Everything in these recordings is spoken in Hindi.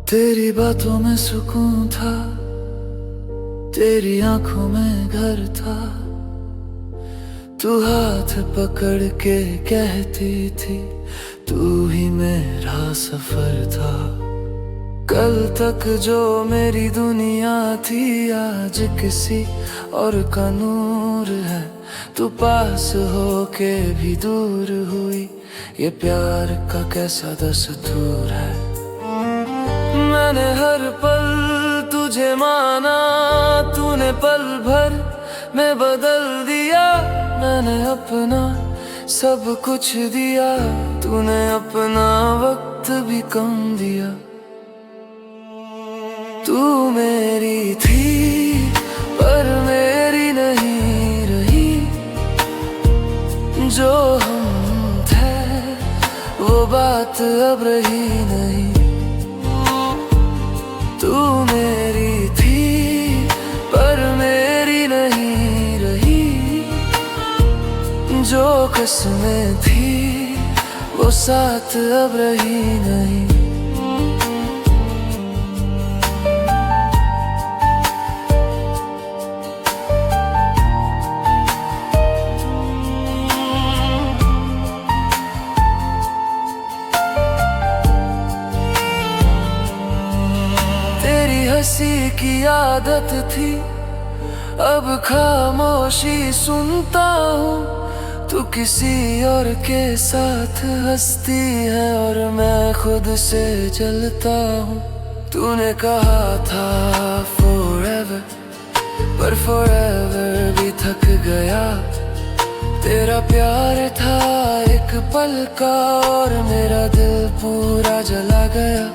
तेरी बातों में सुकून था, तेरी आंखों में घर था। तू हाथ पकड़ के कहती थी तू ही मेरा सफर था। कल तक जो मेरी दुनिया थी आज किसी और का नूर है। तू पास हो के भी दूर हुई, ये प्यार का कैसा दस्तूर है। मैंने हर पल तुझे माना, तूने पल भर में बदल दिया। मैंने अपना सब कुछ दिया, तूने अपना वक्त भी कम दिया। तू मेरी थी पर मेरी नहीं रही, जो हम थे वो बात अब रही नहीं। तू मेरी थी पर मेरी नहीं रही, जो कसमें थी वो साथ अब रही नहीं। हंसी की आदत थी, अब खामोशी सुनता हूँ। तू किसी और के साथ हंसती है और मैं खुद से जलता हूँ। तूने कहा था forever, पर forever भी थक गया। तेरा प्यार था एक पल का और मेरा दिल पूरा जला गया।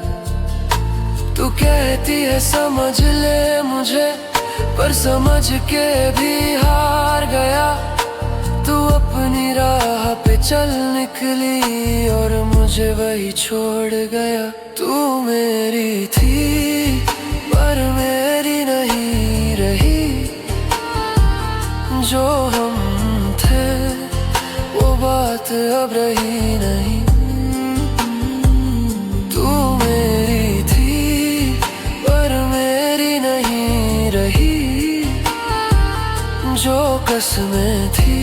तू कहती है समझ ले मुझे, पर समझ के भी हार गया। तू अपनी राह पे चल निकली और मुझे वही छोड़ गया। तू मेरी थी पर मेरी नहीं रही, जो हम थे वो बात अब रही नहीं। तू मेरी थी पर मेरी नहीं रही, जो कसमें थी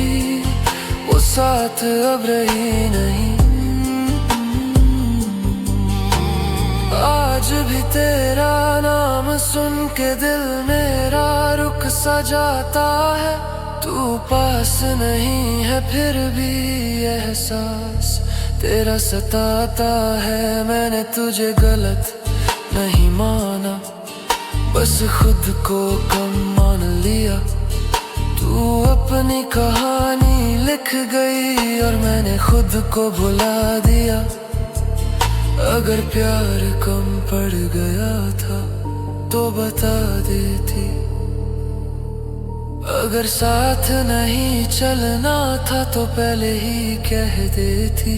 वो साथ अब रही नहीं। आज भी तेरा नाम सुन के दिल मेरा रुक सा जाता है। तू पास नहीं है फिर भी एहसास तेरा सताता है। मैंने तुझे गलत नहीं माना, बस खुद को कम मान लिया। तू अपनी कहानी लिख गई और मैंने खुद को भुला दिया। अगर प्यार कम पड़ गया था तो बता देती, अगर साथ नहीं चलना था तो पहले ही कह देती।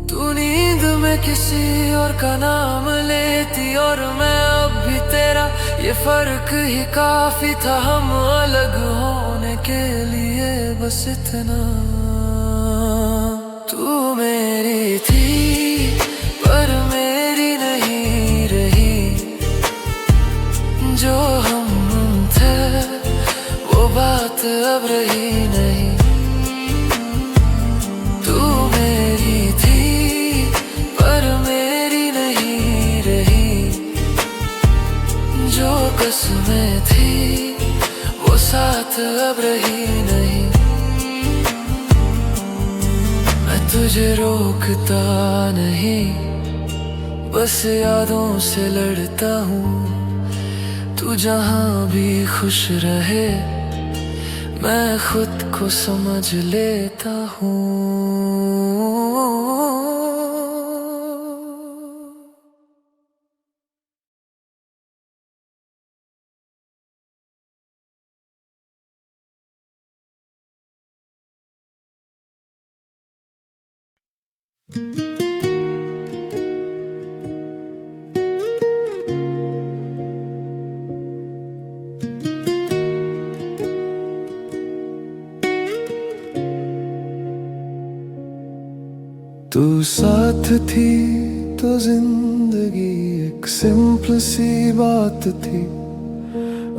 तू नींद में किसी और का नाम लेती और मैं अब भी तेरा, ये फर्क ही काफी था। हम अलग होने के लिए बस इतना। तू मेरी थी पर मेरी नहीं रही, जो हम थे वो बात अब रही नहीं। तू मेरी थी पर मेरी नहीं रही, जो कसमें थी वो साथ अब रही नहीं। मैं तुझे रोकता नहीं, बस यादों से लड़ता हूँ। तू जहाँ भी खुश रहे मैं खुद को समझ लेता हूँ। तू साथ थी तो जिंदगी जिंदगी एक सिंपल सी बात थी,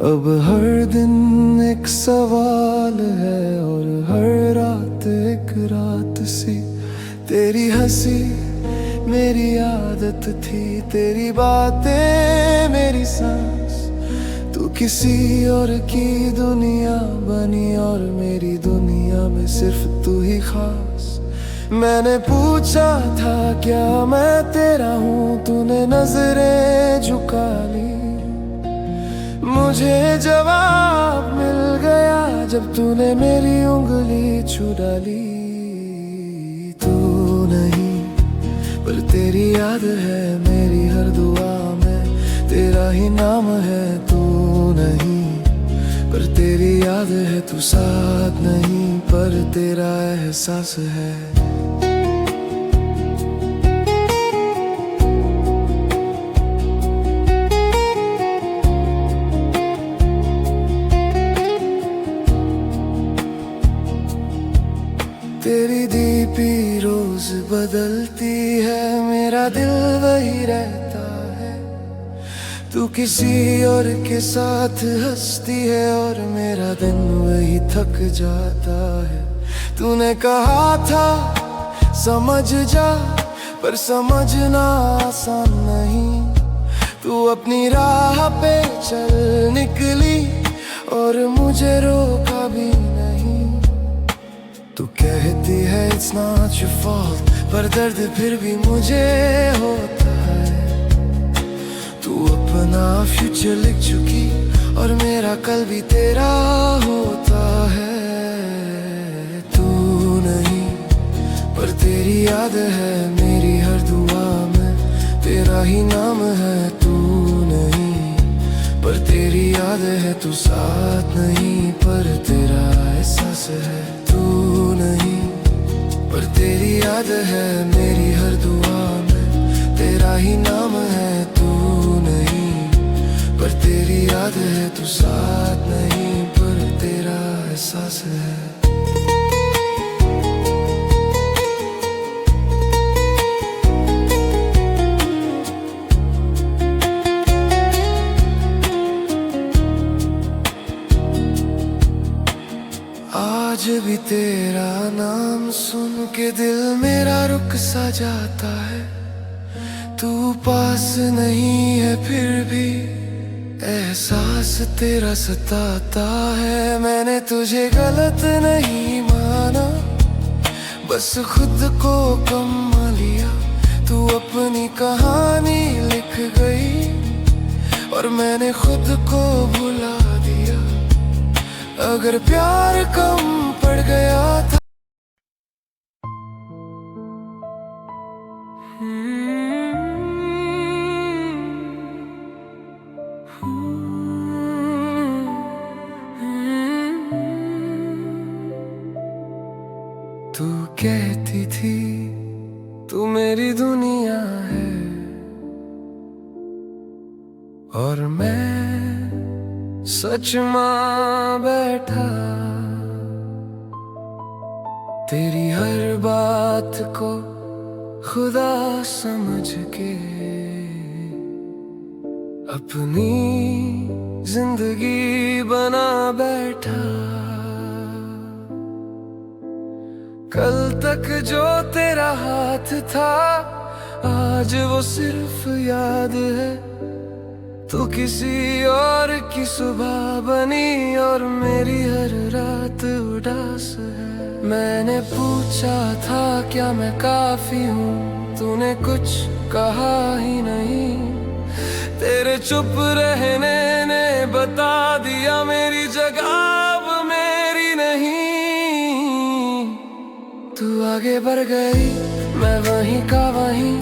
अब हर दिन एक सवाल है और हर रात एक रात सी। तेरी हंसी मेरी आदत थी, तेरी बातें मेरी सांस। तू किसी और की दुनिया बनी और मेरी दुनिया में सिर्फ तू ही खास। मैंने पूछा था क्या मैं तेरा हूँ, तूने नजरें झुका ली। मुझे जवाब मिल गया जब तूने मेरी उंगली छू डाली। तू नहीं पर तेरी याद है मेरी हर दुआ में, तेरा ही नाम है। तू नहीं पर तेरी याद है, तू साथ नहीं पर तेरा एहसास है। तेरी दीपी रोज बदलती है, मेरा दिल वही रहता है। तू किसी और के साथ हंसती है और मेरा दिन वही थक जाता है। तूने कहा था समझ जा, पर समझना आसान नहीं। तू अपनी राह पे चल निकली और मुझे रोका भी नहीं। तू कहती है it's not your fault, पर दर्द फिर भी मुझे होता है। तू अपना फ्यूचर लिख चुकी और मेरा कल भी तेरा होता है। तू नहीं पर तेरी याद है मेरी हर दुआ में, तेरा ही नाम है। तू नहीं पर तेरी याद है, तू साथ नहीं पर तेरा एहसास है। तू नहीं पर तेरी याद है मेरी हर दुआ में, तेरा ही नाम है। तू नहीं पर तेरी याद है, तू साथ नहीं पर तेरा एहसास है। आज भी तेरा नाम सुन के दिल मेरा रुक सा जाता है। तू पास नहीं है फिर भी एहसास तेरा सताता है। मैंने तुझे गलत नहीं माना, बस खुद को कम लिया। तू अपनी कहानी लिख गई और मैंने खुद को भुला दिया। अगर प्यार कम पड़ गया था तू कहती थी तू मेरी दुनिया है और मैं सच मान बैठा। तेरी हर बात को खुदा समझ के अपनी जिंदगी बना बैठा। कल तक जो तेरा हाथ था आज वो सिर्फ याद है। तू किसी और की सुबह बनी और मेरी हर रात उदास है। मैंने पूछा था क्या मैं काफी हूँ, तूने कुछ कहा ही नहीं। तेरे चुप रहने ने बता दिया मेरी जगह अब मेरी नहीं। तू आगे बढ़ गई मैं वहीं का वहीं,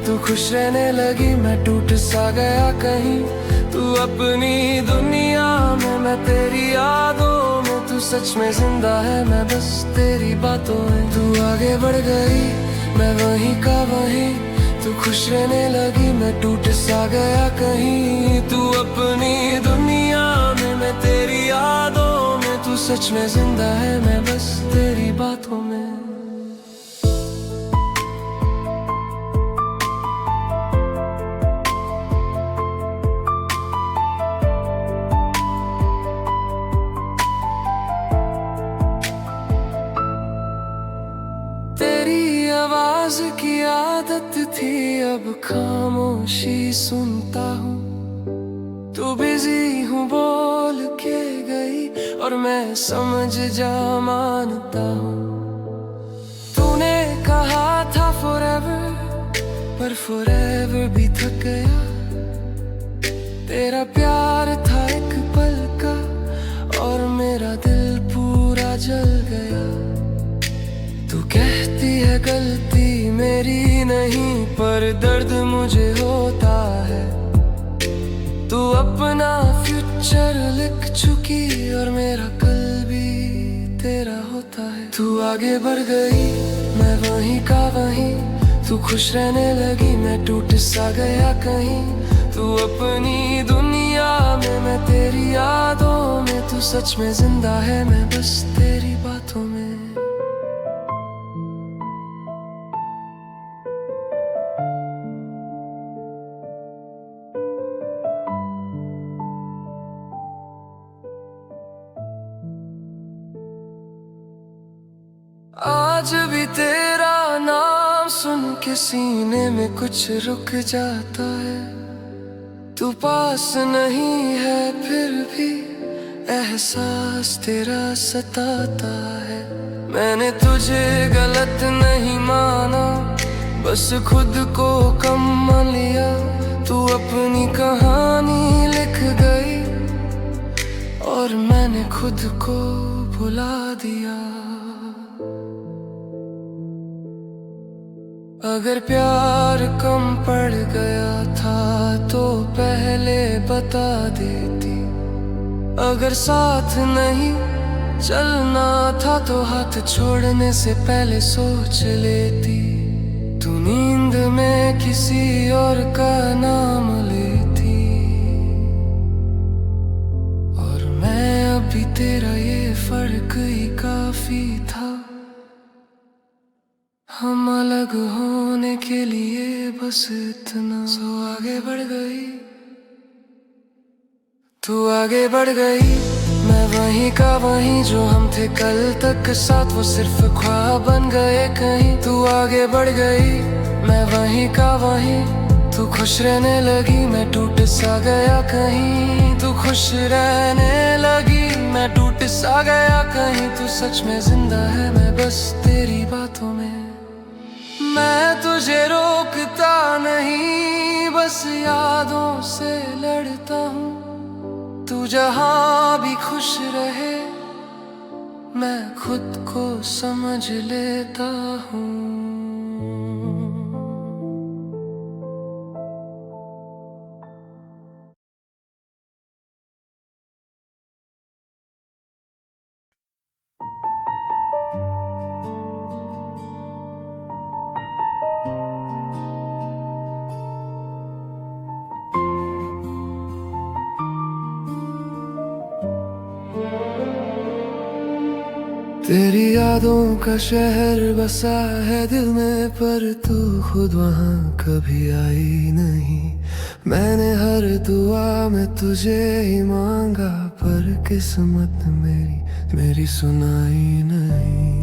तू खुश रहने लगी मैं टूट सा गया कहीं। तू अपनी दुनिया में मैं तेरी यादों में, तू सच में जिंदा है मैं बस तेरी बातों में। तू आगे बढ़ गई मैं वहीं का वहीं, तू खुश रहने लगी मैं टूट सा गया कहीं। तू अपनी दुनिया में मैं तेरी यादों में, तू सच में जिंदा है मैं बस तेरी बातों में। खामोशी सुनता हूँ। तू बिजी हूँ बोल के गई और मैं समझ जा मानता हूँ। तूने कहा था forever, पर forever भी थक गया। तेरा प्यार था एक पल का और मेरा दिल पूरा जल गया। तू कहती है गलती मेरी नहीं, पर दर्द मुझे होता है। तू अपना फ्यूचर लिख चुकी और मेरा कल भी तेरा होता है। तू आगे बढ़ गई मैं वहीं का वहीं, तू खुश रहने लगी मैं टूट सा गया कहीं। तू अपनी दुनिया में मैं तेरी यादों में, तू सच में जिंदा है मैं बस तेरी बातों में। आज भी तेरा नाम सुन के सीने में कुछ रुक जाता है। तू पास नहीं है फिर भी एहसास तेरा सताता है। मैंने तुझे गलत नहीं माना, बस खुद को कम मान लिया। तू अपनी कहानी लिख गई और मैंने खुद को भुला दिया। अगर प्यार कम पड़ गया था तो पहले बता देती। अगर साथ नहीं चलना था तो हाथ छोड़ने से पहले सोच लेती। तू नींद में किसी और का नाम लेती और मैं अभी तेरा ये फर्क ही काफी था। हम अलग होने के लिए बस इतना। सो आगे बढ़ गई, तू आगे बढ़ गई मैं वहीं का वहीं। जो हम थे कल तक साथ वो सिर्फ ख्वाब बन गए कहीं। तू आगे बढ़ गई मैं वहीं का वहीं, तू खुश रहने लगी मैं टूट सा गया कहीं। तू खुश रहने लगी मैं टूट सा गया कहीं। तू सच में जिंदा है मैं बस तेरी बातों में। मैं तुझे रोकता नहीं बस यादों से लड़ता हूँ। तू जहाँ भी खुश रहे मैं खुद को समझ लेता हूँ। तेरी यादों का शहर बसा है दिल में, पर तू खुद वहाँ कभी आई नहीं। मैंने हर दुआ में तुझे ही मांगा, पर किस्मत मेरी सुनाई नहीं।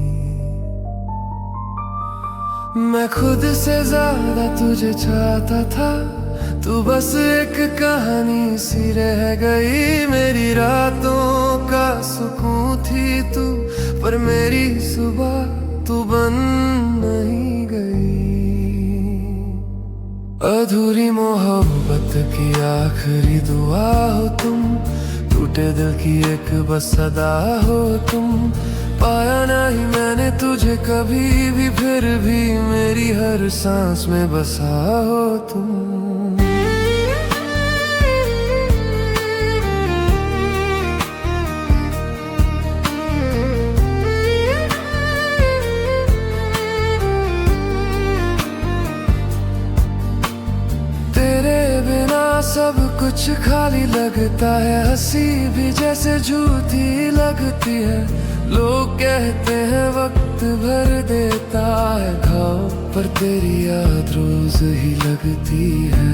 मैं खुद से ज्यादा तुझे चाहता था, तू बस एक कहानी सी रह गई। मेरी रातों का सुकून थी तू, पर मेरी सुबह तू बन नहीं गई। अधूरी मोहब्बत की आखिरी दुआ हो तुम, टूटे दिल की एक बस सदा हो तुम। पाया नहीं मैंने तुझे कभी भी, फिर भी मेरी हर सांस में बसा हो तुम। सब कुछ खाली लगता है, हंसी भी जैसे झूठी लगती है। लोग कहते हैं वक्त भर देता है घाव, पर तेरी याद रोज ही लगती है।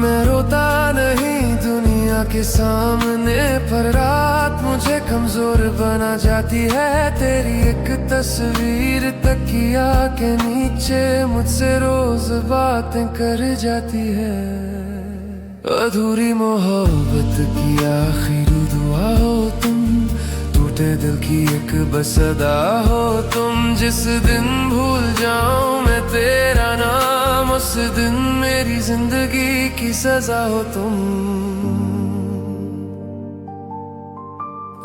मैं रोता नहीं दुनिया के सामने, पर रात मुझे कमजोर बना जाती है। तेरी एक तस्वीर तकिया के नीचे मुझसे रोज बातें कर जाती है। अधूरी मोहब्बत की आखिरी दुआ हो तुम, टूटे दिल की एक बस अदा हो तुम। जिस दिन भूल जाऊं मैं तेरा नाम, उस दिन मेरी जिंदगी की सजा हो तुम।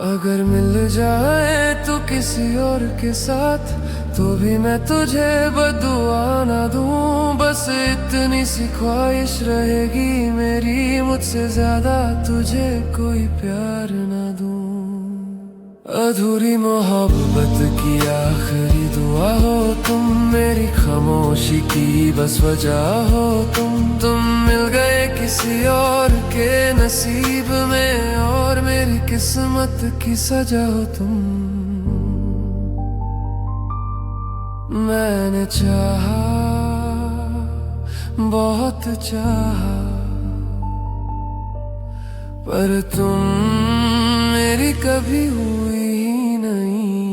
अगर मिल जाए तो किसी और के साथ, तो भी मैं तुझे बदुआ ना दूं। बस इतनी सी ख्वाहिश रहेगी मेरी, मुझसे ज्यादा तुझे कोई प्यार ना दूं। अधूरी मोहब्बत की आखिरी दुआ हो तुम, मेरी खामोशी की बस वजह हो तुम मिल गए किसी और के नसीब में, और मेरी किस्मत की सजा हो तुम। मैंने चाहा, बहुत चाहा, पर तुम मेरी कभी हुई ही नहीं।